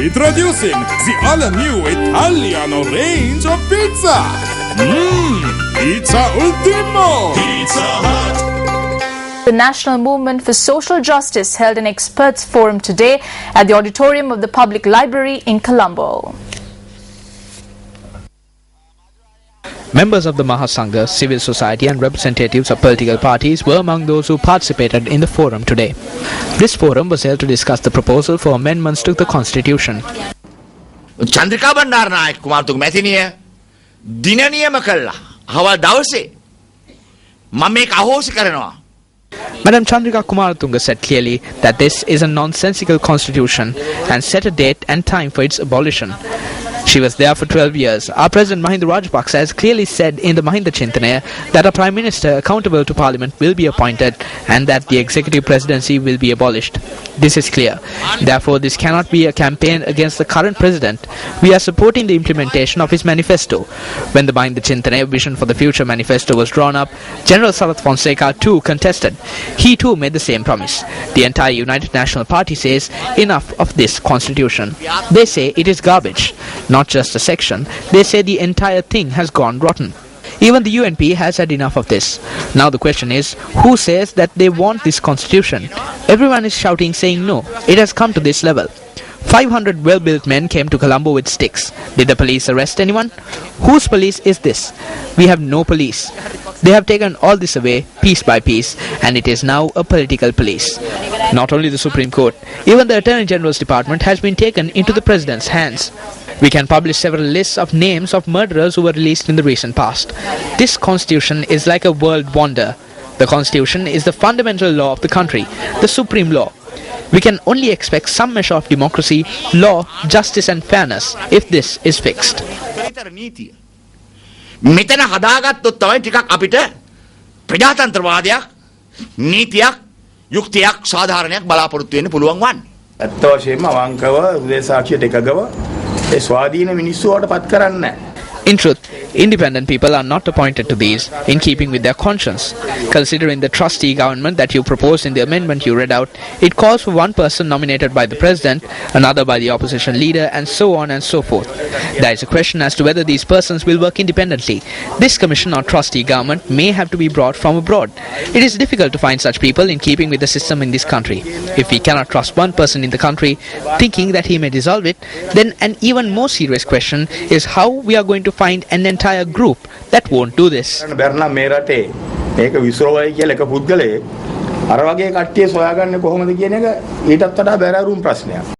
Introducing the all-new Italiano range of pizza. Pizza Ultimo. Pizza Hut. The National Movement for Social Justice held an experts forum today at the auditorium of the Public Library in Colombo. Members of the Mahasangha, civil society and representatives of political parties were among those who participated in the forum today. This forum was held to discuss the proposal for amendments to the constitution. Chandrika Bandaranaike Kumaratunga මැතිණිය දින නියම කළා. හවල් දවසේ මම මේක අහෝසි කරනවා. Madam Chandrika Kumaratunga said clearly that this is a nonsensical constitution and set a date and time for its abolition. She was there for 12 years. Our President Mahinda Rajapaksa has clearly said in the Mahinda Chintanaya that a Prime Minister accountable to Parliament will be appointed and that the executive presidency will be abolished. This is clear. Therefore, this cannot be a campaign against the current President. We are supporting the implementation of his manifesto. When the Mahinda Chintanaya Vision for the Future manifesto was drawn up, General Sarath Fonseca too contested. He too made the same promise. The entire United National Party says enough of this constitution. They say it is garbage. Not just a section, they say the entire thing has gone rotten. Even the UNP has had enough of this. Now the question is, who says that they want this constitution? Everyone is shouting saying no. It has come to this level. 500 well-built men came to Colombo with sticks. Did the police arrest anyone? Whose police is this? We have no police. They have taken all this away piece by piece, and it is now a political police. Not only the Supreme Court, even the Attorney General's Department has been taken into the President's hands. We can publish several lists of names of murderers who were released in the recent past. This constitution is like a world wonder. The constitution is the fundamental law of the country, the supreme law. We can only expect some measure of democracy, law, justice and fairness if this is fixed. මෙතන හදාගත්තොත් තමයි ටිකක් අපිට ප්‍රජාතන්ත්‍රවාදයක් නීතියක් යුක්තියක් සාධාරණයක් බලාපොරොත්තු වෙන්න පුළුවන් වන්නේ. ඇත්ත වශයෙන්ම අවංකව උදේසාක්ෂියට එකගව ඒ ස්වාධීන මිනිස්සු වලට පත් කරන්නේ නැහැ. In truth, independent people are not appointed to these in keeping with their conscience. Considering the trustee government that you proposed in the amendment you read out, it calls for one person nominated by the President, another by the opposition leader, and so on and so forth. There is a question as to whether these persons will work independently. This commission or trustee government may have to be brought from abroad. It is difficult to find such people in keeping with the system in this country. If we cannot trust one person in the country, thinking that he may dissolve it, then an even more serious question is how we are going to find an entire group that won't do this. බැරනම් මේ රටේ මේක විශ්වවයි කියලා එක පුද්ගලයෙක් අර වගේ කට්ටිය සොයාගන්නේ කොහොමද කියන එක ඊටත් වඩා බැරෑරුම් ප්‍රශ්නයක්.